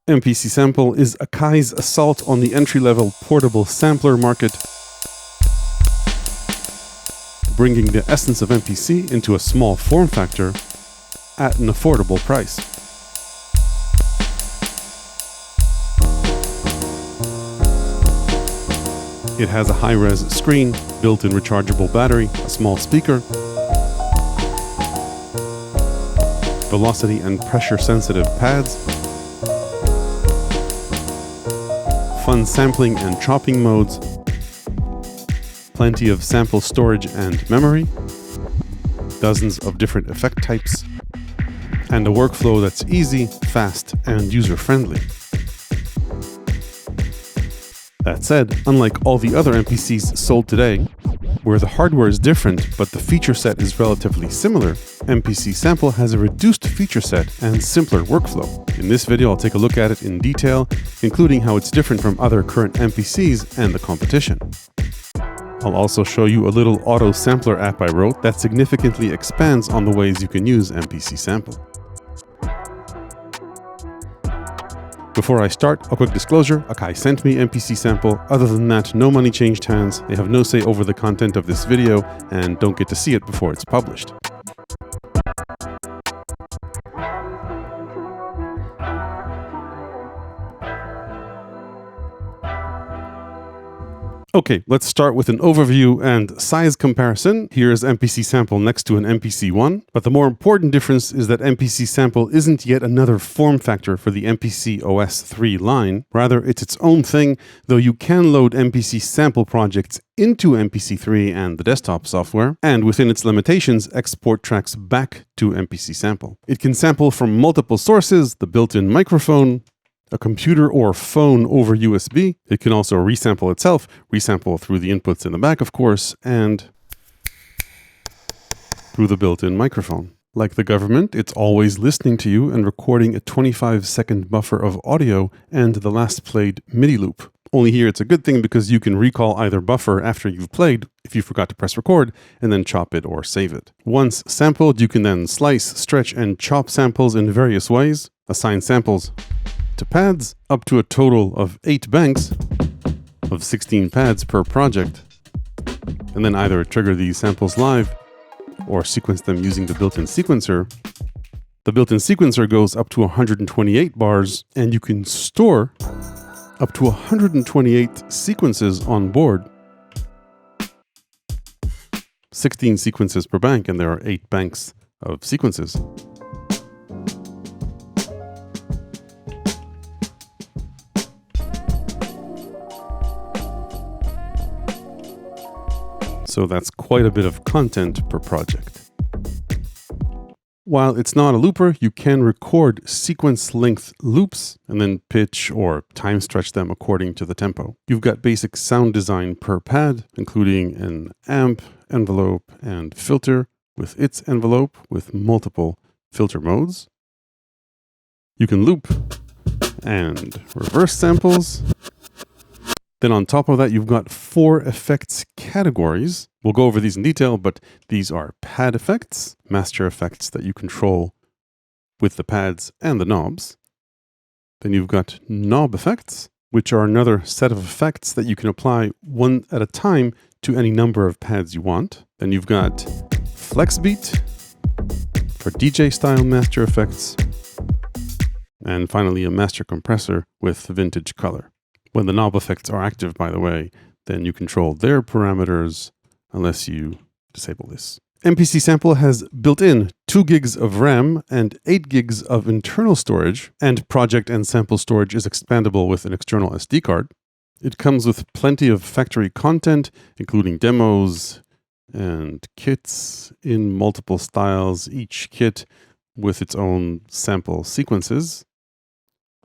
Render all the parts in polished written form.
MPC Sample is Akai's assault on the entry-level portable sampler market, bringing the essence of MPC into a small form factor at an affordable price. It has a high-res screen, built-in rechargeable battery, a small speaker, velocity and pressure-sensitive pads, fun sampling and chopping modes, plenty of sample storage and memory, dozens of different effect types, and a workflow that's easy, fast, and user-friendly. That said, unlike all the other MPCs sold today, where the hardware is different but the feature set is relatively similar, MPC Sample has a reduced feature set and simpler workflow. In this video, I'll take a look at it in detail, including how it's different from other current MPCs and the competition. I'll also show you a little Autosampler app I wrote that significantly expands on the ways you can use MPC Sample. Before I start, a quick disclosure, Akai sent me MPC Sample. Other than that, no money changed hands. They have no say over the content of this video and don't get to see it before it's published. Okay, let's start with an overview and size comparison. Here's MPC Sample next to an MPC-1, but the more important difference is that MPC Sample isn't yet another form factor for the MPC OS 3 line. Rather, it's its own thing, though you can load MPC Sample projects into MPC3 and the desktop software, and within its limitations, export tracks back to MPC Sample. It can sample from multiple sources, the built-in microphone, a computer or phone over USB. It can also resample itself, resample through the inputs in the back, of course, and through the built-in microphone. Like the government, it's always listening to you and recording a 25-second buffer of audio and the last played MIDI loop. Only here it's a good thing because you can recall either buffer after you've played if you forgot to press record and then chop it or save it. Once sampled, you can then slice, stretch, and chop samples in various ways, assign samples to pads, up to a total of 8 banks of 16 pads per project, and then either trigger these samples live or sequence them using the built-in sequencer. The built-in sequencer goes up to 128 bars, and you can store up to 128 sequences on board. 16 sequences per bank, and there are 8 banks of sequences. So that's quite a bit of content per project. While it's not a looper, you can record sequence length loops and then pitch or time stretch them according to the tempo. You've got basic sound design per pad, including an amp, envelope, and filter with its envelope with multiple filter modes. You can loop and reverse samples. Then on top of that, you've got 4 effects categories. We'll go over these in detail, but these are pad effects, master effects that you control with the pads and the knobs. Then you've got knob effects, which are another set of effects that you can apply one at a time to any number of pads you want. Then you've got flex beat for DJ style master effects. And finally, a master compressor with vintage color. When the knob effects are active, by the way, then you control their parameters unless you disable this. MPC Sample has built-in 2 gigs of RAM and 8 gigs of internal storage, and project and sample storage is expandable with an external SD card. It comes with plenty of factory content, including demos and kits in multiple styles, each kit with its own sample sequences.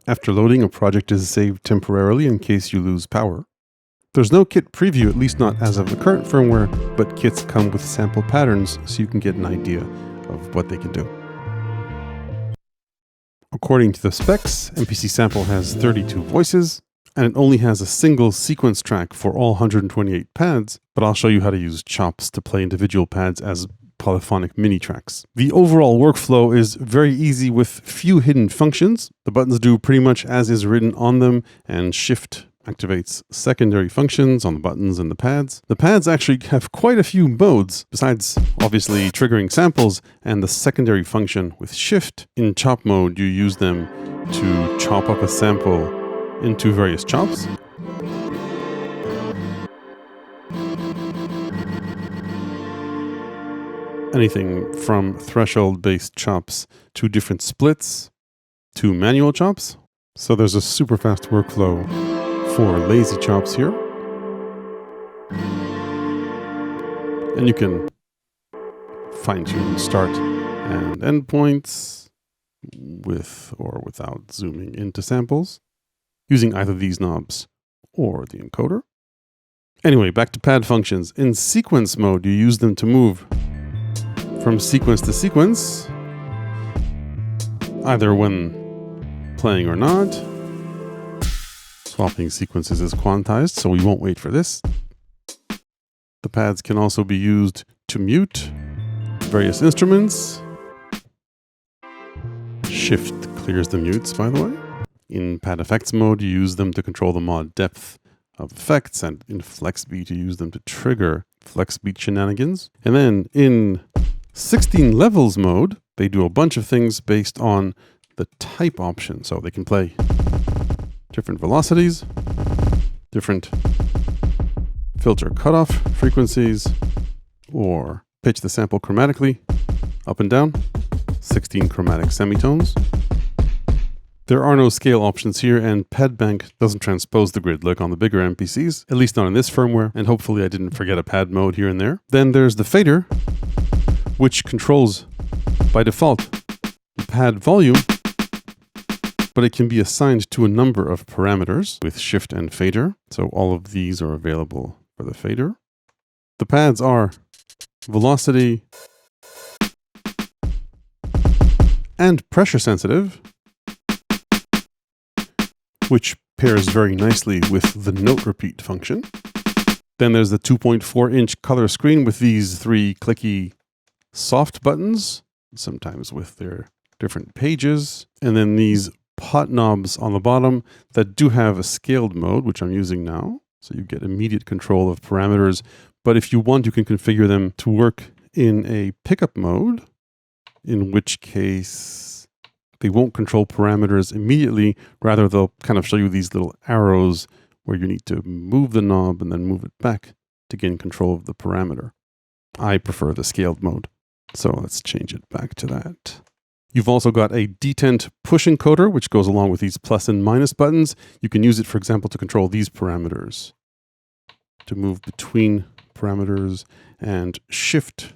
After loading, a project is saved temporarily in case you lose power. There's no kit preview, at least not as of the current firmware, but kits come with sample patterns so you can get an idea of what they can do. According to the specs, MPC Sample has 32 voices, and it only has a single sequence track for all 128 pads, but I'll show you how to use chops to play individual pads as polyphonic mini tracks. The overall workflow is very easy with few hidden functions. The buttons do pretty much as is written on them, and Shift activates secondary functions on the buttons and the pads. The pads actually have quite a few modes, besides obviously triggering samples and the secondary function with Shift. In chop mode, you use them to chop up a sample into various chops. Anything from threshold-based chops to different splits to manual chops. So there's a super fast workflow for lazy chops here. And you can fine-tune start and end points with or without zooming into samples using either these knobs or the encoder. Anyway, back to pad functions. In sequence mode, you use them to move from sequence to sequence, either when playing or not. Swapping sequences is quantized, so we won't wait for this. The pads can also be used to mute various instruments. Shift clears the mutes, by the way. In pad effects mode, you use them to control the mod depth of effects, and in flex beat, you use them to trigger flex beat shenanigans. And then in 16 levels mode, they do a bunch of things based on the type option. So they can play different velocities, different filter cutoff frequencies, or pitch the sample chromatically up and down, 16 chromatic semitones. There are no scale options here, and PadBank doesn't transpose the grid like on the bigger MPCs, at least not in this firmware, and hopefully I didn't forget a pad mode here and there. Then there's the fader, which controls by default the pad volume, but it can be assigned to a number of parameters with Shift and fader. So all of these are available for the fader. The pads are velocity and pressure sensitive, which pairs very nicely with the note repeat function. Then there's the 2.4-inch color screen with these three clicky soft buttons, sometimes with their different pages. And then these pot knobs on the bottom that do have a scaled mode, which I'm using now. So you get immediate control of parameters. But if you want, you can configure them to work in a pickup mode, in which case they won't control parameters immediately. Rather, they'll kind of show you these little arrows where you need to move the knob and then move it back to gain control of the parameter. I prefer the scaled mode. So let's change it back to that. You've also got a detent push encoder, which goes along with these plus and minus buttons. You can use it, for example, to control these parameters, to move between parameters, and Shift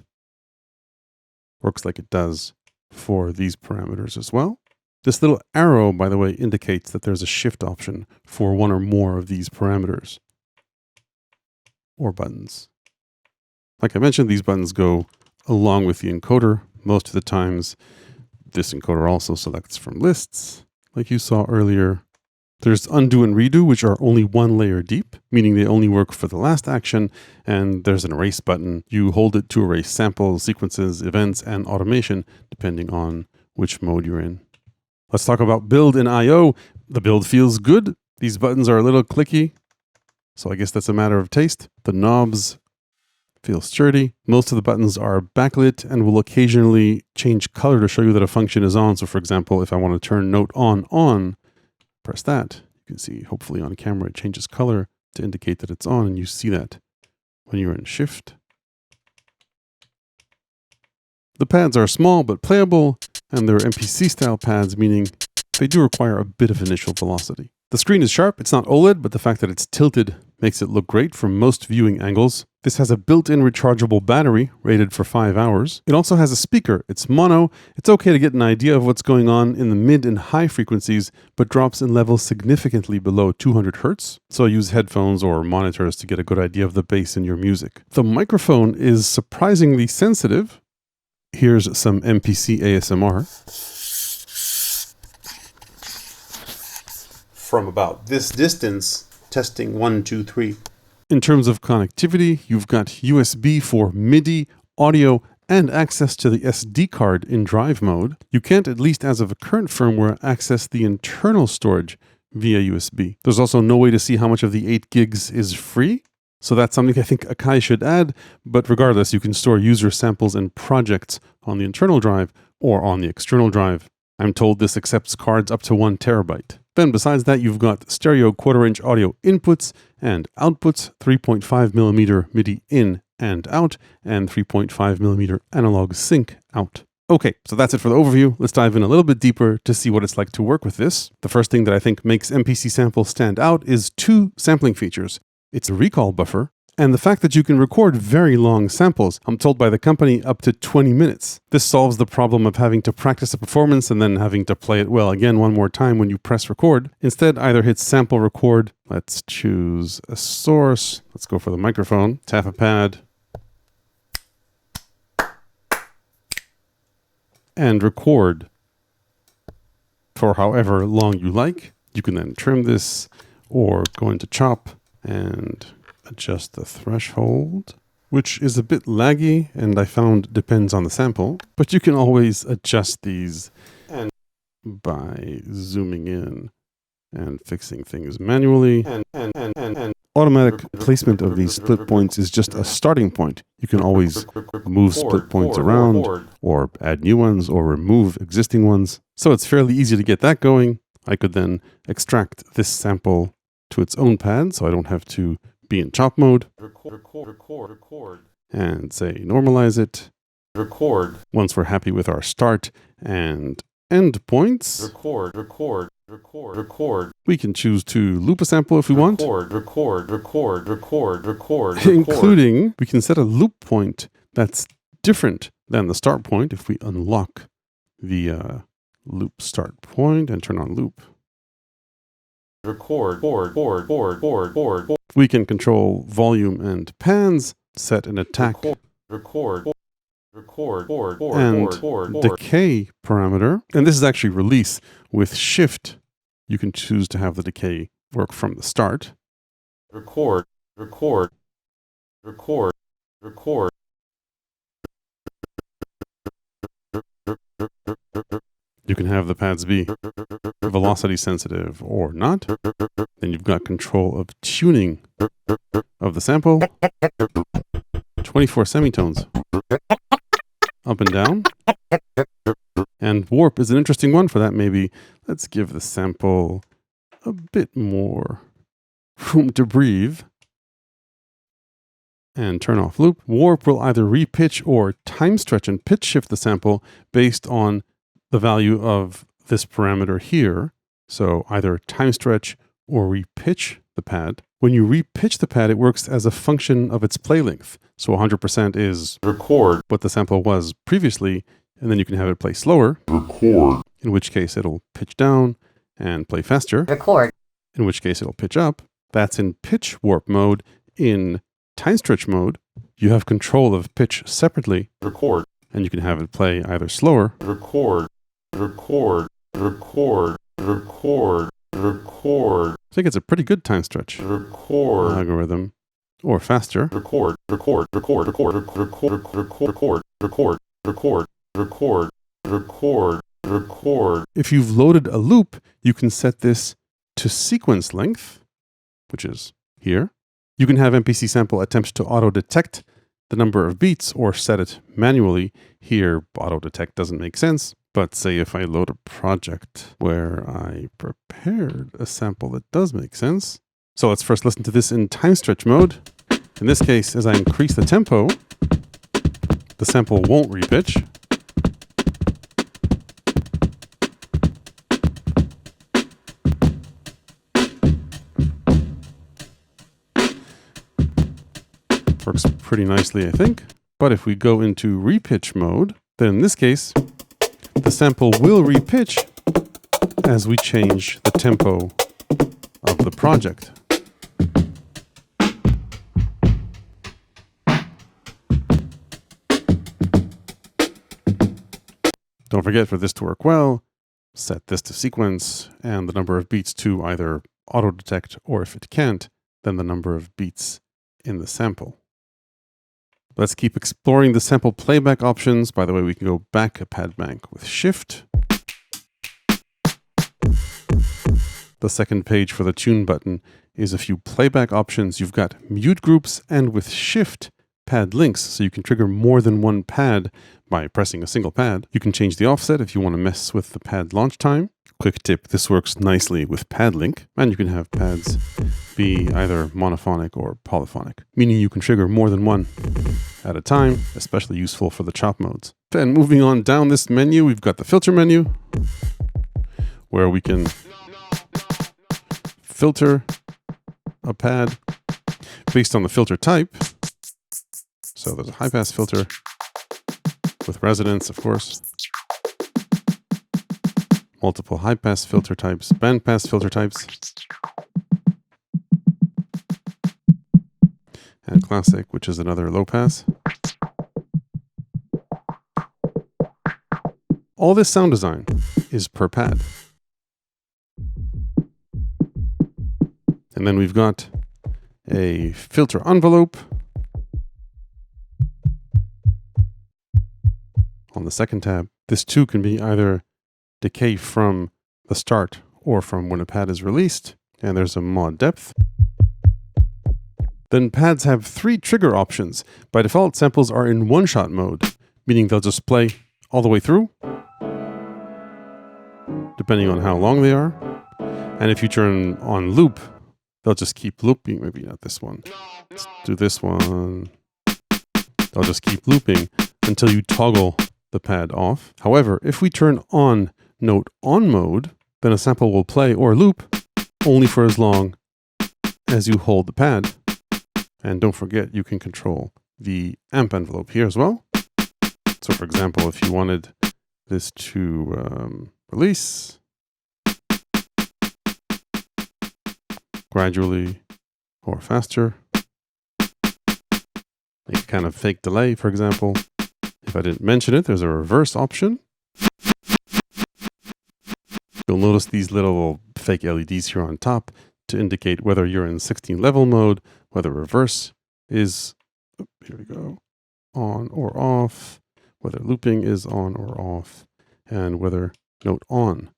works like it does for these parameters as well. This little arrow, by the way, indicates that there's a shift option for one or more of these parameters or buttons. Like I mentioned, these buttons go along with the encoder. Most of the times, this encoder also selects from lists, like you saw earlier. There's undo and redo, which are only one layer deep, meaning they only work for the last action. And there's an erase button. You hold it to erase samples, sequences, events, and automation, depending on which mode you're in. Let's talk about build in I/O. The build feels good. These buttons are a little clicky, so I guess that's a matter of taste. The knobs feel sturdy. Most of the buttons are backlit and will occasionally change color to show you that a function is on. So for example, if I want to turn note on, press that. You can see, hopefully on camera, it changes color to indicate that it's on, and you see that when you're in Shift. The pads are small but playable, and they're MPC style pads, meaning they do require a bit of initial velocity. The screen is sharp. It's not OLED, but the fact that it's tilted makes it look great from most viewing angles. This has a built-in rechargeable battery rated for 5 hours. It also has a speaker. It's mono. It's okay to get an idea of what's going on in the mid and high frequencies, but drops in levels significantly below 200 Hertz. So use headphones or monitors to get a good idea of the bass in your music. The microphone is surprisingly sensitive. Here's some MPC ASMR. From about this distance, testing 1, 2, 3. In terms of connectivity, you've got USB for MIDI, audio, and access to the SD card in drive mode, you can't, at least as of a current firmware, access the internal storage via USB. There's also no way to see how much of the 8 gigs is free. So that's something I think Akai should add, but regardless, you can store user samples and projects on the internal drive or on the external drive. I'm told this accepts cards up to 1 terabyte. Then besides that, you've got stereo 1/4-inch audio inputs and outputs, 3.5mm MIDI in and out, and 3.5mm analog sync out. Okay, so that's it for the overview. Let's dive in a little bit deeper to see what it's like to work with this. The first thing that I think makes MPC Sample stand out is 2 sampling features. It's a recall buffer, and the fact that you can record very long samples. I'm told by the company up to 20 minutes. This solves the problem of having to practice a performance and then having to play it well again one more time when you press record. Instead, either hit sample record. Let's choose a source. Let's go for the microphone. Tap a pad. And record for however long you like. You can then trim this or go into chop and adjust the threshold, which is a bit laggy and I found depends on the sample, but you can always adjust these and by zooming in and fixing things manually. Automatic placement of these split points is just a starting point. You can always move split points around or add new ones or remove existing ones. So it's fairly easy to get that going. I could then extract this sample to its own pad, so I don't have to be in chop mode. And say normalize it. Once we're happy with our start and end points, we can choose to loop a sample if we want. Including, we can set a loop point that's different than the start point if we unlock the loop start point and turn on loop. We can control volume and pans, set an attack and decay parameter. And this is actually release. With shift, you can choose to have the decay work from the start. You can have the pads be velocity sensitive or not. Then you've got control of tuning of the sample. 24 semitones. Up and down. And warp is an interesting one for that maybe. Let's give the sample a bit more room to breathe. And turn off loop. Warp will either repitch or time stretch and pitch shift the sample based on the value of this parameter here. So either time stretch or repitch the pad. When you repitch the pad, it works as a function of its play length. So 100% is record what the sample was previously, and then you can have it play slower. Record. In which case it'll pitch down and play faster. Record. In which case it'll pitch up. That's in pitch warp mode. In time stretch mode, you have control of pitch separately. Record. And you can have it play either slower. Record. Record. Record. Record. Record. I think it's a pretty good time stretch. Record. Algorithm. Or faster. Record. Record. Record. Record. Record. Record. Record. Record. Record. Record. Record. If you've loaded a loop, you can set this to sequence length, which is here. You can have MPC Sample attempt to auto-detect the number of beats or set it manually. Here, auto-detect doesn't make sense. But say if I load a project where I prepared a sample that does make sense. So let's first listen to this in time stretch mode. In this case, as I increase the tempo, the sample won't repitch. Works pretty nicely, I think. But if we go into repitch mode, then in this case, the sample will repitch as we change the tempo of the project. Don't forget, for this to work well, set this to sequence and the number of beats to either auto-detect, or if it can't, then the number of beats in the sample. Let's keep exploring the sample playback options. By the way, we can go back a pad bank with Shift. The second page for the tune button is a few playback options. You've got mute groups, and with Shift, pad links, so you can trigger more than one pad by pressing a single pad. You can change the offset if you want to mess with the pad launch time. Quick tip, this works nicely with pad link, and you can have pads be either monophonic or polyphonic, meaning you can trigger more than one at a time, especially useful for the chop modes. Then moving on down this menu, we've got the filter menu, where we can filter a pad based on the filter type. So there's a high pass filter with resonance, of course. Multiple high pass filter types, band pass filter types. And classic, which is another low pass. All this sound design is per pad. And then we've got a filter envelope on the second tab. This too can be either decay from the start or from when a pad is released. And there's a mod depth. Then pads have 3 trigger options. By default, samples are in one-shot mode, meaning they'll just play all the way through, depending on how long they are. And if you turn on loop, they'll just keep looping. Maybe not this one. Let's do this one. They'll just keep looping until you toggle the pad off. However, if we turn on note on mode, then a sample will play or loop only for as long as you hold the pad. And don't forget, you can control the amp envelope here as well. So for example, if you wanted this to release gradually or faster, make a kind of fake delay, for example. If I didn't mention it, there's a reverse option. You'll notice these little fake LEDs here on top to indicate whether you're in 16 level mode, whether reverse is, here we go, on or off, whether looping is on or off, and whether note on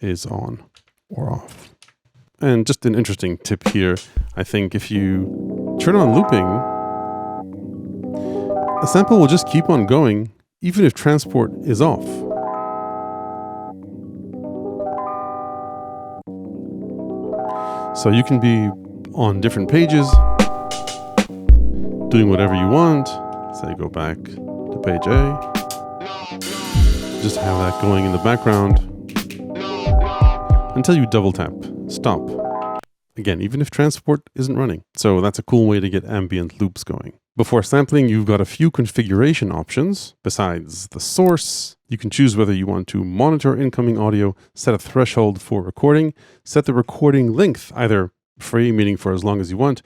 is on or off. And just an interesting tip here, I think if you turn on looping, a sample will just keep on going even if transport is off. So you can be on different pages, doing whatever you want. Say go back to page A. Just have that going in the background until you double tap stop. Again, even if transport isn't running. So that's a cool way to get ambient loops going. Before sampling, you've got a few configuration options. Besides the source, you can choose whether you want to monitor incoming audio, set a threshold for recording, set the recording length, either free, meaning for as long as you want,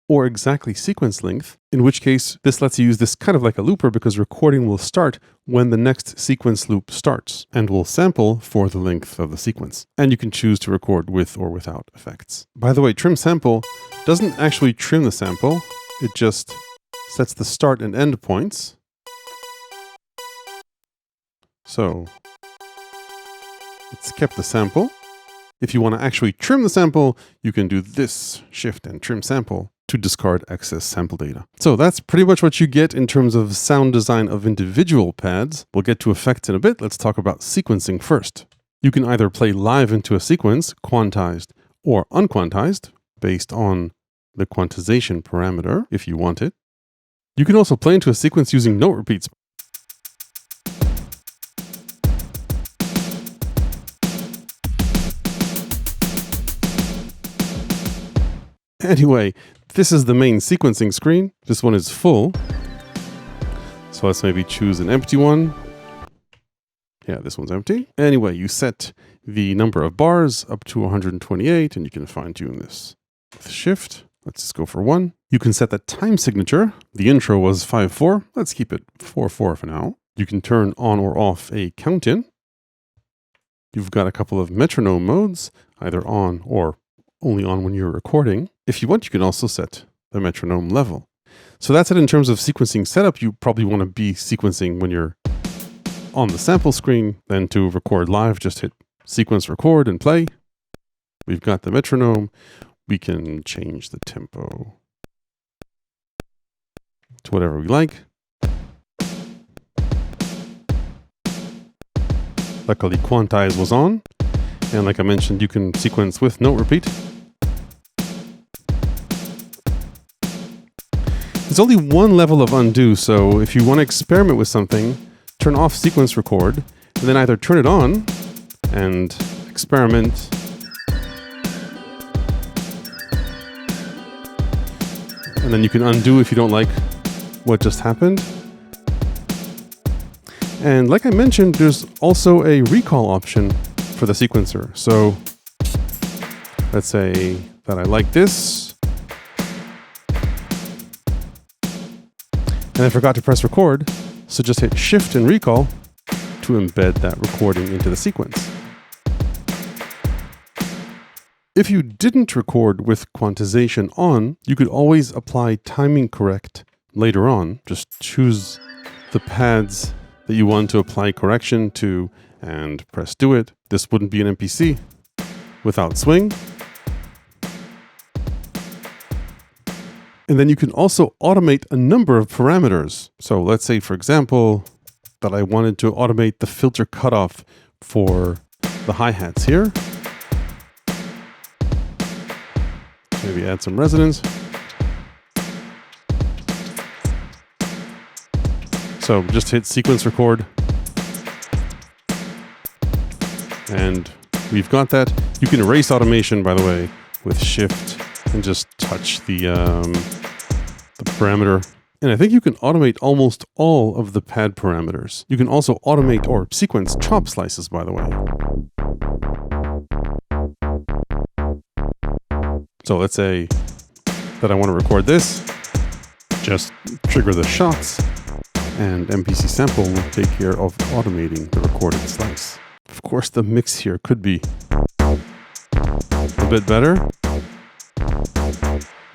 or exactly sequence length, in which case this lets you use this kind of like a looper because recording will start when the next sequence loop starts and will sample for the length of the sequence. And you can choose to record with or without effects. By the way, trim sample doesn't actually trim the sample, it just sets the start and end points. So it's kept the sample. If you want to actually trim the sample, you can do this shift and trim sample to discard excess sample data. So that's pretty much what you get in terms of sound design of individual pads. We'll get to effects in a bit. Let's talk about sequencing first. You can either play live into a sequence, quantized or unquantized, based on the quantization parameter, if you want it. You can also play into a sequence using note repeats. Anyway, this is the main sequencing screen. This one is full. So let's maybe choose an empty one. Yeah, this one's empty. Anyway, you set the number of bars up to 128, and you can fine tune this with Shift. Let's just go for 1. You can set the time signature. The intro was 5/4. Let's keep it 4/4 for now. You can turn on or off a count-in. You've got a couple of metronome modes, either on or only on when you're recording. If you want, you can also set the metronome level. So that's it in terms of sequencing setup. You probably want to be sequencing when you're on the sample screen. Then to record live, just hit sequence record and play. We've got the metronome. We can change the tempo to whatever we like. Luckily, quantize was on. And like I mentioned, you can sequence with note repeat. There's only one level of undo, so if you want to experiment with something, turn off sequence record, and then either turn it on and experiment, and then you can undo if you don't like what just happened. And like I mentioned, there's also a recall option for the sequencer. So let's say that I like this, and I forgot to press record, so just hit Shift and recall to embed that recording into the sequence. If you didn't record with quantization on, you could always apply timing correct later on. Just choose the pads that you want to apply correction to and press do it. This wouldn't be an MPC without swing. And then you can also automate a number of parameters. So let's say, for example, that I wanted to automate the filter cutoff for the hi-hats here. Maybe add some resonance. So just hit sequence record. And we've got that. You can erase automation, by the way, with Shift and just touch the parameter. And I think you can automate almost all of the pad parameters. You can also automate or sequence chop slices, by the way. So let's say that I want to record this. Just trigger the shots, and MPC Sample will take care of automating the recorded slice. Of course, the mix here could be a bit better,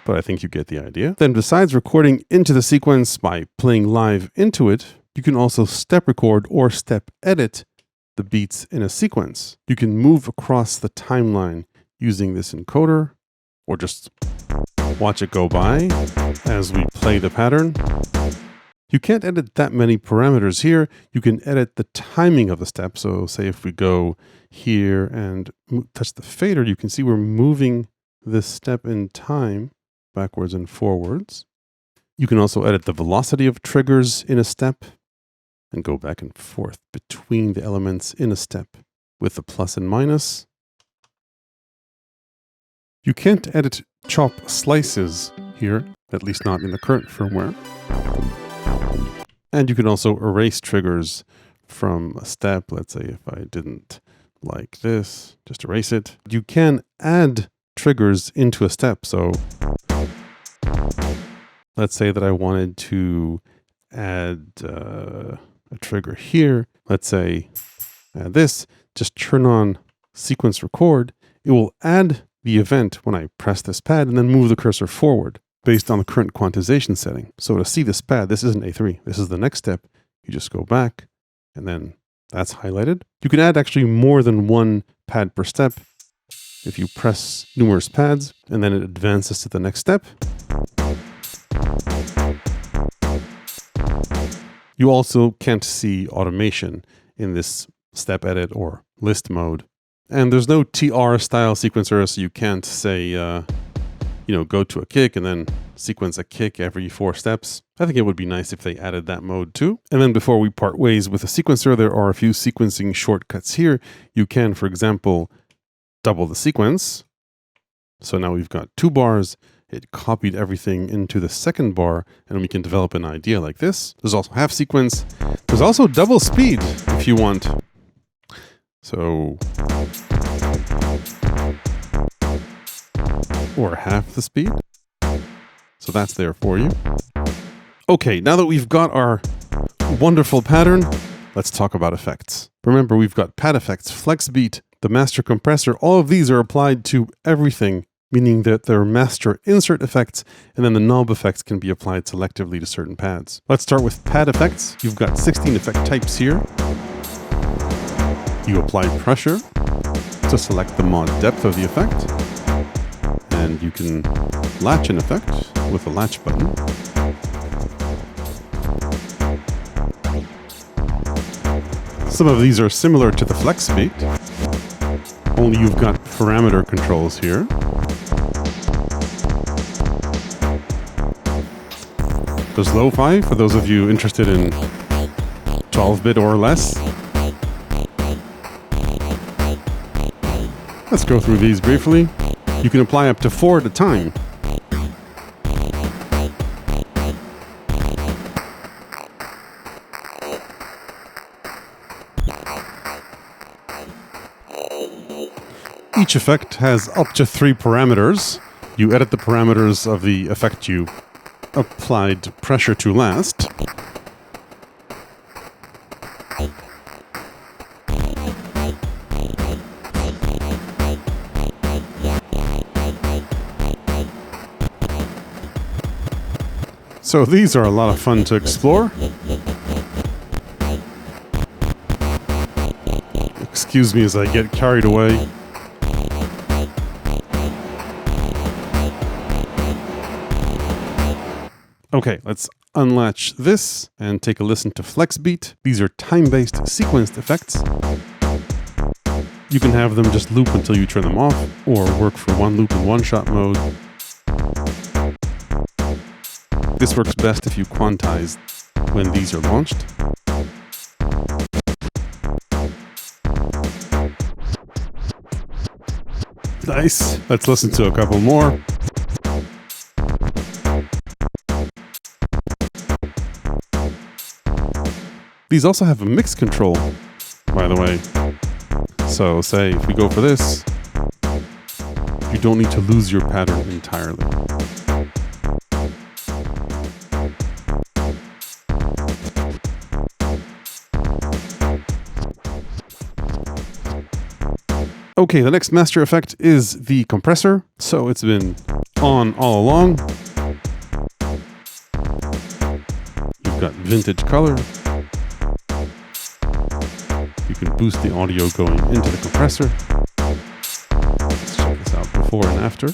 but I think you get the idea. Then besides recording into the sequence by playing live into it, you can also step record or step edit the beats in a sequence. You can move across the timeline using this encoder, or just watch it go by as we play the pattern. You can't edit that many parameters here. You can edit the timing of the step. So say if we go here and touch the fader, you can see we're moving this step in time backwards and forwards. You can also edit the velocity of triggers in a step and go back and forth between the elements in a step with the plus and minus. You can't edit chop slices here, at least not in the current firmware. And you can also erase triggers from a step. Let's say if I didn't like this, just erase it. You can add triggers into a step. So let's say that I wanted to add a trigger here. Let's say add this, just turn on sequence record. It will add the event when I press this pad and then move the cursor forward based on the current quantization setting. So to see this pad, this isn't A3. This is the next step. You just go back and then that's highlighted. You can add actually more than one pad per step if you press numerous pads, and then it advances to the next step. You also can't see automation in this step edit or list mode. And there's no TR style sequencer, so you can't say, go to a kick and then sequence a kick every 4 steps. I think it would be nice if they added that mode too. And then before we part ways with a sequencer, there are a few sequencing shortcuts here. You can, for example, double the sequence. So now we've got 2 bars. It copied everything into the second bar, and we can develop an idea like this. There's also half sequence. There's also double speed if you want. So, or half the speed. So that's there for you. Okay, now that we've got our wonderful pattern, let's talk about effects. Remember, we've got pad effects, flex beat, the master compressor. All of these are applied to everything meaning that they're master insert effects, and then the knob effects can be applied selectively to certain pads. Let's start with pad effects. You've got 16 effect types here. You apply pressure to select the mod depth of the effect, and you can latch an effect with the latch button. Some of these are similar to the flex beat, only you've got parameter controls here. There's lo-fi for those of you interested in 12-bit or less. Let's go through these briefly. You can apply up to 4 at a time. Each effect has up to 3 parameters. You edit the parameters of the effect you applied pressure to last. So these are a lot of fun to explore. Excuse me as I get carried away. Okay, let's unlatch this and take a listen to Flex Beat. These are time-based sequenced effects. You can have them just loop until you turn them off, or work for one loop in one-shot mode. This works best if you quantize when these are launched. Nice. Let's listen to a couple more. These also have a mix control, by the way. So say if we go for this, you don't need to lose your pattern entirely. Okay, the next master effect is the compressor. So it's been on all along. You've got vintage color. You can boost the audio going into the compressor. Let's check this out before and after.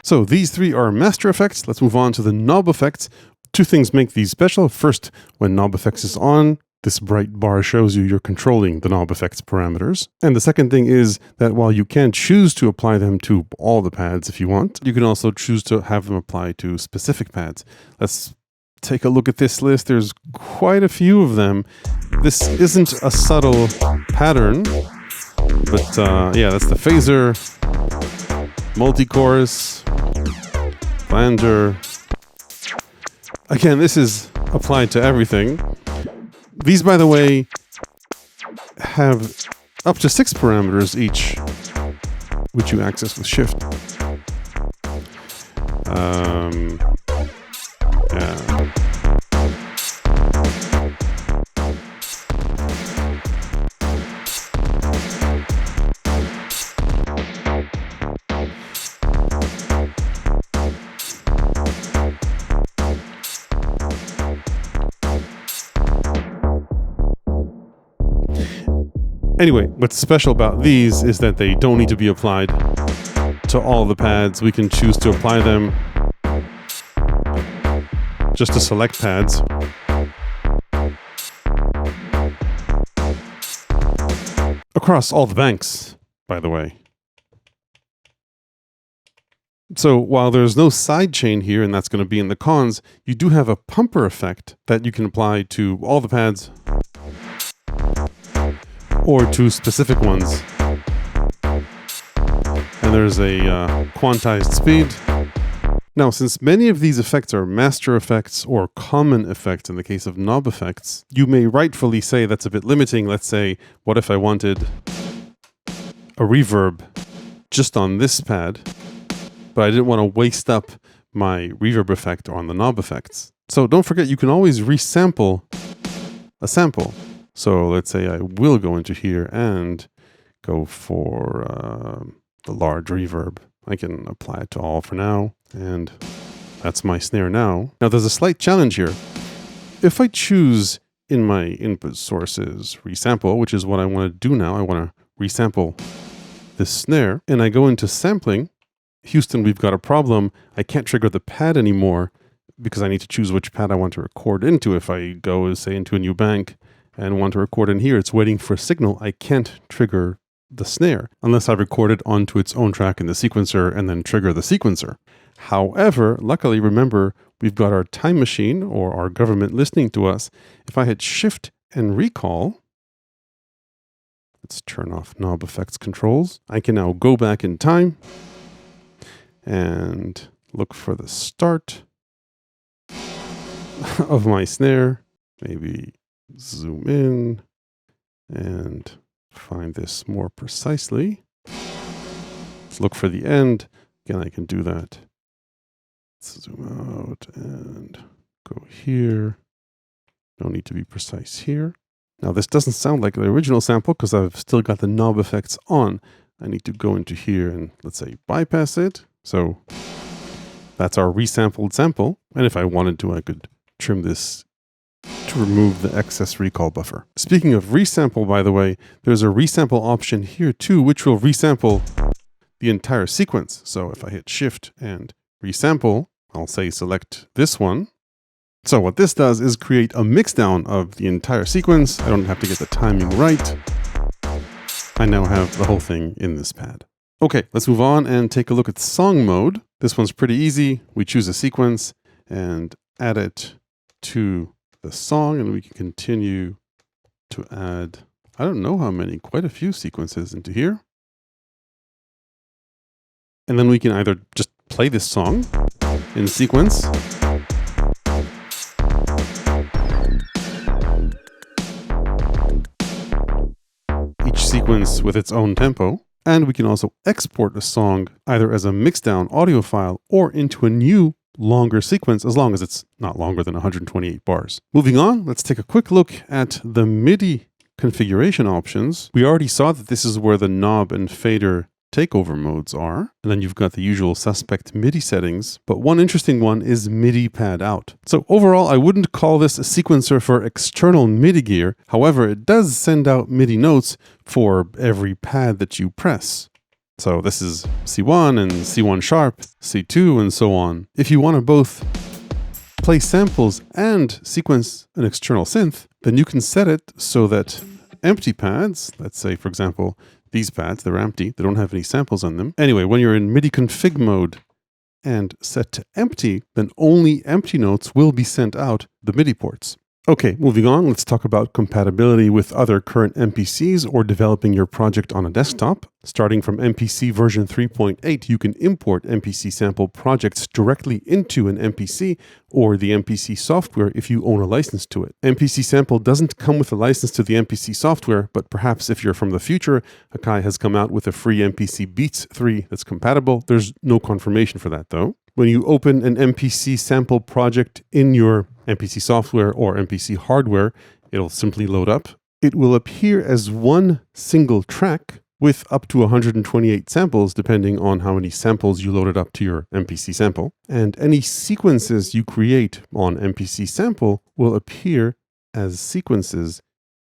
So these 3 are master effects. Let's move on to the knob effects. 2 things make these special. First, when knob effects is on, this bright bar shows you're controlling the knob effects parameters. And the second thing is that while you can choose to apply them to all the pads if you want, you can also choose to have them apply to specific pads. Let's take a look at this list. There's quite a few of them. This isn't a subtle pattern, but yeah, that's the phaser, multi-chorus, flanger. Again, this is applied to everything. These, by the way, have up to 6 parameters each, which you access with Shift. Yeah. Anyway, what's special about these is that they don't need to be applied to all the pads. We can choose to apply them just to select pads. Across all the banks, by the way. So while there's no side chain here, and that's going to be in the cons, you do have a pumper effect that you can apply to all the pads or to specific ones. And there's a quantized speed. Now, since many of these effects are master effects or common effects in the case of knob effects, you may rightfully say that's a bit limiting. Let's say, what if I wanted a reverb just on this pad, but I didn't want to waste up my reverb effect on the knob effects. So don't forget, you can always resample a sample. So let's say I will go into here and go for the large reverb. I can apply it to all for now, and that's my snare now. Now there's a slight challenge here. If I choose in my input sources resample, which is what I want to do now, I want to resample this snare, and I go into sampling, Houston, we've got a problem. I can't trigger the pad anymore because I need to choose which pad I want to record into. If I go, say, into a new bank and want to record in here, it's waiting for a signal. I can't trigger the snare unless I record it onto its own track in the sequencer and then trigger the sequencer. However, luckily, remember, we've got our time machine or our government listening to us. If I hit Shift and Recall, let's turn off knob effects controls. I can now go back in time and look for the start of my snare. Maybe zoom in and find this more precisely. Let's look for the end. Again, I can do that. Let's zoom out and go here. No need to be precise here. Now this doesn't sound like the original sample because I've still got the knob effects on. I need to go into here and let's say bypass it. So that's our resampled sample. And if I wanted to, I could trim this to remove the excess recall buffer. Speaking of resample, by the way, there's a resample option here too, which will resample the entire sequence. So if I hit Shift and resample, I'll say select this one. So what this does is create a mixdown of the entire sequence. I don't have to get the timing right. I now have the whole thing in this pad. Okay, let's move on and take a look at song mode. This one's pretty easy. We choose a sequence and add it to the song, and we can continue to add, I don't know how many, quite a few sequences into here. And then we can either just play this song in sequence, each sequence with its own tempo, and we can also export a song either as a mixdown audio file or into a new longer sequence, as long as it's not longer than 128 bars. Moving on, let's take a quick look at the MIDI configuration options. We already saw that this is where the knob and fader takeover modes are, and then you've got the usual suspect MIDI settings, but one interesting one is MIDI pad out. So overall, I wouldn't call this a sequencer for external MIDI gear. However, it does send out MIDI notes for every pad that you press. So this is C1 and C1 sharp, C2, and so on. If you want to both play samples and sequence an external synth, then you can set it so that empty pads, let's say, for example, these pads, they're empty, they don't have any samples on them. Anyway, when you're in MIDI config mode and set to empty, then only empty notes will be sent out the MIDI ports. Okay, moving on, let's talk about compatibility with other current MPCs or developing your project on a desktop. Starting from MPC version 3.8, you can import MPC Sample projects directly into an MPC or the MPC software if you own a license to it. MPC Sample doesn't come with a license to the MPC software, but perhaps if you're from the future, Akai has come out with a free MPC Beats 3 that's compatible. There's no confirmation for that though. When you open an MPC Sample project in your MPC software or MPC hardware, it'll simply load up. It will appear as one single track with up to 128 samples, depending on how many samples you loaded up to your MPC Sample. And any sequences you create on MPC Sample will appear as sequences,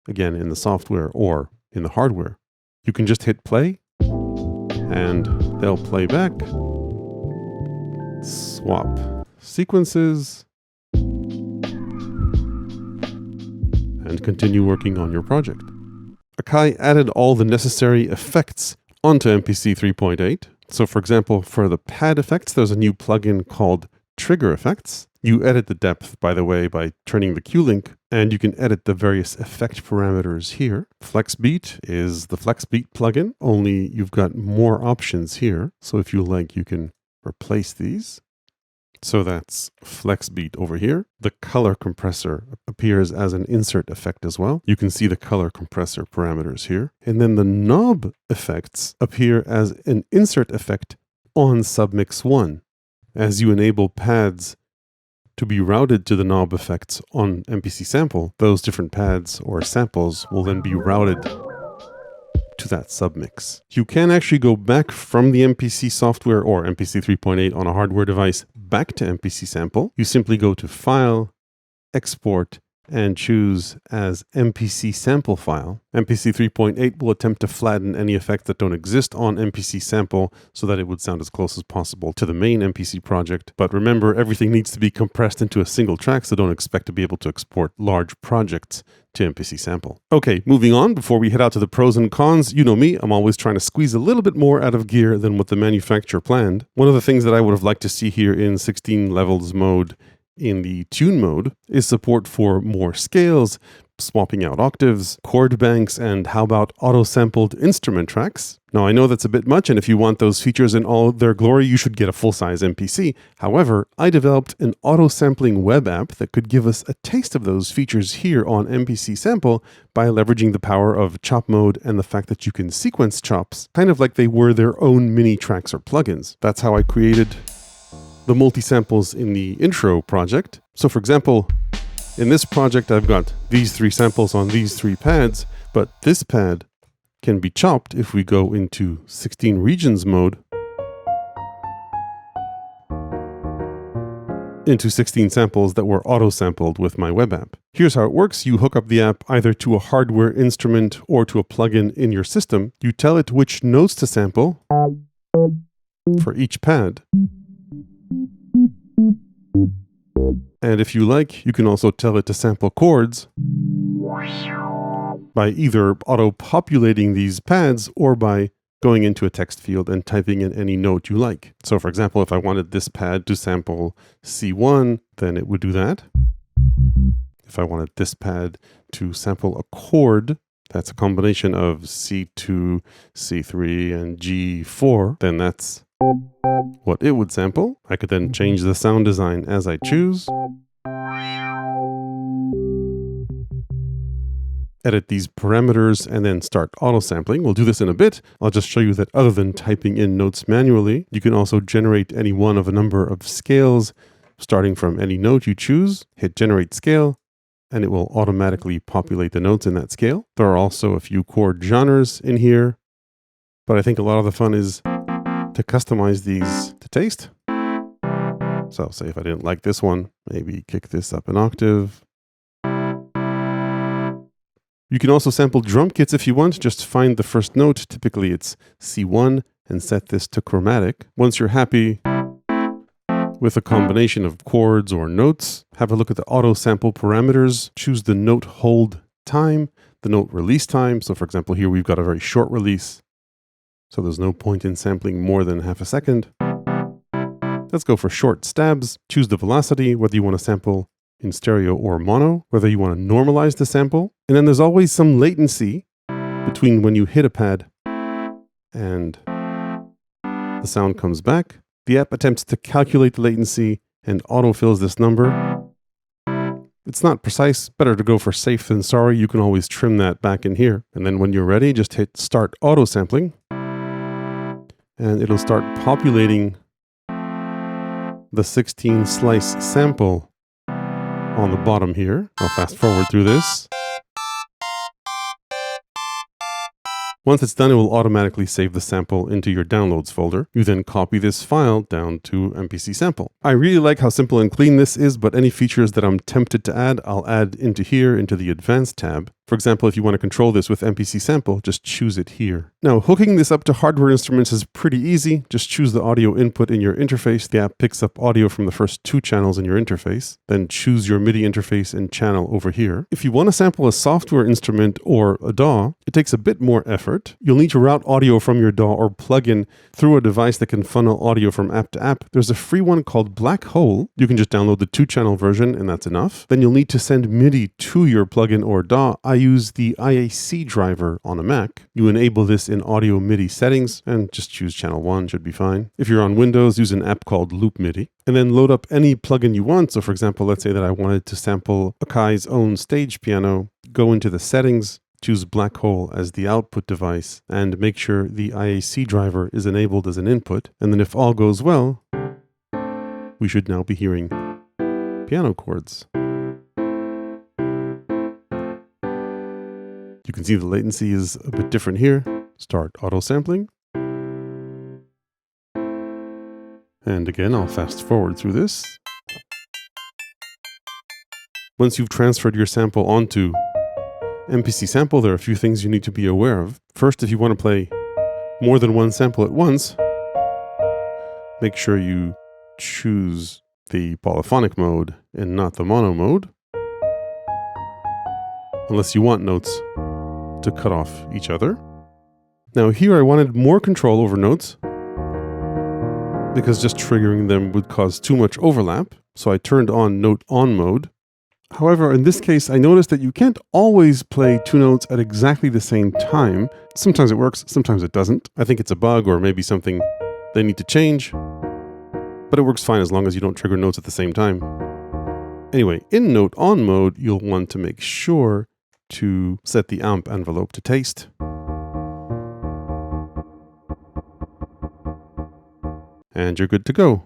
again, in the software or in the hardware. You can just hit play and they'll play back. Swap sequences and continue working on your project. Akai added all the necessary effects onto MPC 3.8. So for example, for the pad effects, there's a new plugin called Trigger Effects. You edit the depth, by the way, by turning the Q-link, and you can edit the various effect parameters here. FlexBeat is the FlexBeat plugin, only you've got more options here. So if you like, you can replace these. So that's FlexBeat over here. The color compressor appears as an insert effect as well. You can see the color compressor parameters here. And then the knob effects appear as an insert effect on Submix 1. As you enable pads to be routed to the knob effects on MPC Sample, those different pads or samples will then be routed to that submix. You can actually go back from the MPC software or MPC 3.8 on a hardware device back to MPC Sample. You simply go to File, Export, and choose as MPC Sample file. MPC 3.8 will attempt to flatten any effects that don't exist on MPC Sample so that it would sound as close as possible to the main MPC project. But remember, everything needs to be compressed into a single track, so don't expect to be able to export large projects to MPC Sample. Okay, moving on, before we head out to the pros and cons, you know me, I'm always trying to squeeze a little bit more out of gear than what the manufacturer planned. One of the things that I would have liked to see here in 16 levels mode in the tune mode is support for more scales, swapping out octaves, chord banks, and how about auto-sampled instrument tracks? Now, I know that's a bit much, and if you want those features in all their glory, you should get a full-size MPC. However, I developed an auto-sampling web app that could give us a taste of those features here on MPC Sample by leveraging the power of chop mode and the fact that you can sequence chops, kind of like they were their own mini tracks or plugins. That's how I created the multi-samples in the intro project. So for example, in this project, I've got these 3 samples on these 3 pads, but this pad can be chopped if we go into 16 regions mode into 16 samples that were auto-sampled with my web app. Here's how it works. You hook up the app either to a hardware instrument or to a plugin in your system. You tell it which notes to sample for each pad. And if you like, you can also tell it to sample chords by either auto-populating these pads or by going into a text field and typing in any note you like. So for example, if I wanted this pad to sample C1, then it would do that. If I wanted this pad to sample a chord, that's a combination of C2, C3, and G4, then that's what it would sample. I could then change the sound design as I choose. Edit these parameters and then start auto-sampling. We'll do this in a bit. I'll just show you that other than typing in notes manually, you can also generate any one of a number of scales starting from any note you choose. Hit generate scale and it will automatically populate the notes in that scale. There are also a few chord genres in here, but I think a lot of the fun is to customize these to taste. So say if I didn't like this one, maybe kick this up an octave. You can also sample drum kits if you want. Just find the first note, typically it's C1, and set this to chromatic. Once you're happy with a combination of chords or notes, have a look at the auto sample parameters. Choose the note hold time, the note release time. So for example, here we've got a very short release, so there's no point in sampling more than half a second. Let's go for short stabs. Choose the velocity, whether you want to sample in stereo or mono, whether you want to normalize the sample. And then there's always some latency between when you hit a pad and the sound comes back. The app attempts to calculate the latency and autofills this number. It's not precise, better to go for safe than sorry. You can always trim that back in here. And then when you're ready, just hit start auto sampling and it'll start populating the 16 slice sample on the bottom here. I'll fast forward through this. Once it's done, it will automatically save the sample into your downloads folder. You then copy this file down to MPC Sample. I really like how simple and clean this is, but any features that I'm tempted to add, I'll add into here, into the Advanced tab. For example, if you want to control this with MPC Sample, just choose it here. Now, hooking this up to hardware instruments is pretty easy. Just choose the audio input in your interface. The app picks up audio from the first 2 channels in your interface. Then choose your MIDI interface and channel over here. If you want to sample a software instrument or a DAW, it takes a bit more effort. You'll need to route audio from your DAW or plugin through a device that can funnel audio from app to app. There's a free one called Black Hole. You can just download the 2-channel version and that's enough. Then you'll need to send MIDI to your plugin or DAW. I use the IAC driver on a Mac. You enable this in audio MIDI settings and just choose channel 1, should be fine. If you're on Windows, use an app called Loop MIDI. And then load up any plugin you want. So for example, let's say that I wanted to sample Akai's own stage piano. Go into the settings, choose Black Hole as the output device, and make sure the IAC driver is enabled as an input. And then if all goes well, we should now be hearing piano chords. You can see the latency is a bit different here. start auto-sampling. And again, I'll fast forward through this. Once you've transferred your sample onto MPC Sample, there are a few things you need to be aware of. First, if you want to play more than one sample at once, make sure you choose the polyphonic mode and not the mono mode, unless you want notes to cut off each other. Now here I wanted more control over notes because just triggering them would cause too much overlap, so I turned on note on mode. However, in this case, I noticed that you can't always play two notes at exactly the same time. Sometimes it works, sometimes it doesn't. I think it's a bug or maybe something they need to change, but it works fine as long as you don't trigger notes at the same time. Anyway, in note on mode, you'll want to make sure to set the amp envelope to taste. And you're good to go.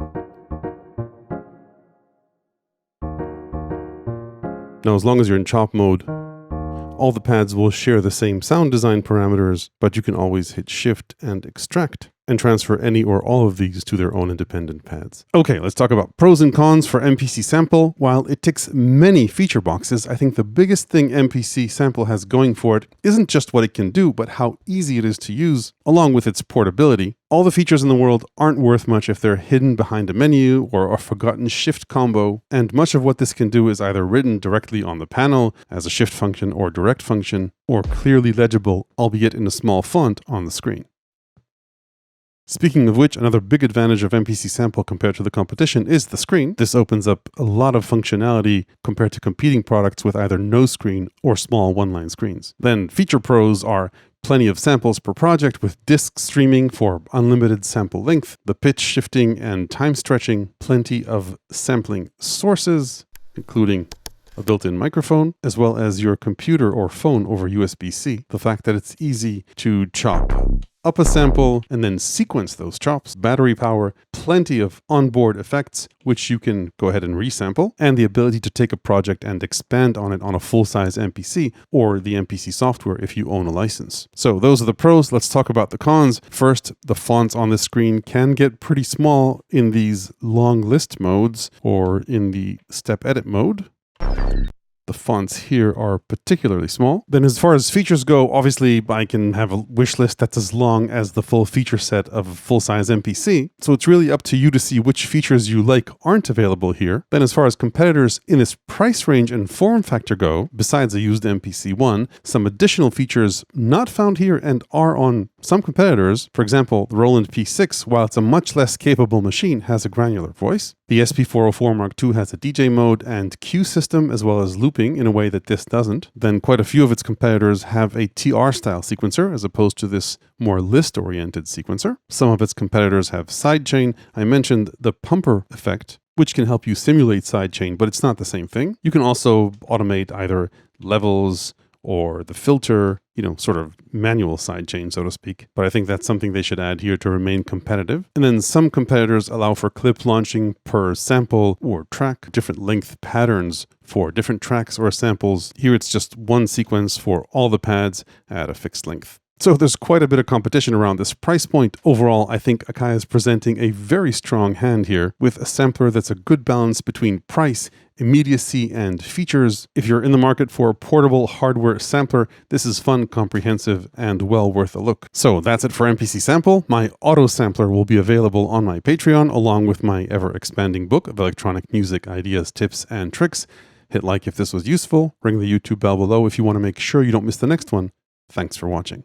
Now, as long as you're in chop mode, all the pads will share the same sound design parameters, but you can always hit Shift and extract and transfer any or all of these to their own independent pads. Okay, let's talk about pros and cons for MPC Sample. While it ticks many feature boxes, I think the biggest thing MPC Sample has going for it isn't just what it can do, but how easy it is to use, along with its portability. All the features in the world aren't worth much if they're hidden behind a menu or a forgotten shift combo, and much of what this can do is either written directly on the panel as a shift function or direct function, or clearly legible, albeit in a small font, on the screen. Speaking of which, another big advantage of MPC Sample compared to the competition is the screen. This opens up a lot of functionality compared to competing products with either no screen or small one-line screens. Then feature pros are plenty of samples per project with disk streaming for unlimited sample length, the pitch shifting and time stretching, plenty of sampling sources, including a built-in microphone, as well as your computer or phone over USB-C. The fact that it's easy to chop up a sample and then sequence those chops, battery power, plenty of onboard effects, which you can go ahead and resample, and the ability to take a project and expand on it on a full-size MPC or the MPC software if you own a license. So those are the pros. Let's talk about the cons. First, the fonts on the screen can get pretty small in these long list modes or in the step edit mode. The fonts here are particularly small. Then as far as features go, obviously I can have a wish list that's as long as the full feature set of a full-size MPC. So it's really up to you to see which features you like aren't available here. Then as far as competitors in this price range and form factor go, besides a used MPC-1, some additional features not found here and are on some competitors. For example, the Roland P6, while it's a much less capable machine, has a granular voice. The SP404 Mark II has a DJ mode and cue system, as well as looping in a way that this doesn't. Then quite a few of its competitors have a TR-style sequencer, as opposed to this more list-oriented sequencer. Some of its competitors have sidechain. I mentioned the pumper effect, which can help you simulate sidechain, but it's not the same thing. You can also automate either levels or the filter, sort of manual sidechain, so to speak. But I think that's something they should add here to remain competitive. And then some competitors allow for clip launching per sample or track, different length patterns for different tracks or samples. Here it's just one sequence for all the pads at a fixed length. So there's quite a bit of competition around this price point. Overall, I think Akai is presenting a very strong hand here with a sampler that's a good balance between price, immediacy, and features. If you're in the market for a portable hardware sampler, this is fun, comprehensive, and well worth a look. So that's it for MPC Sample. My auto sampler will be available on my Patreon, along with my ever-expanding book of electronic music ideas, tips, and tricks. Hit like if this was useful. Ring the YouTube bell below if you want to make sure you don't miss the next one. Thanks for watching.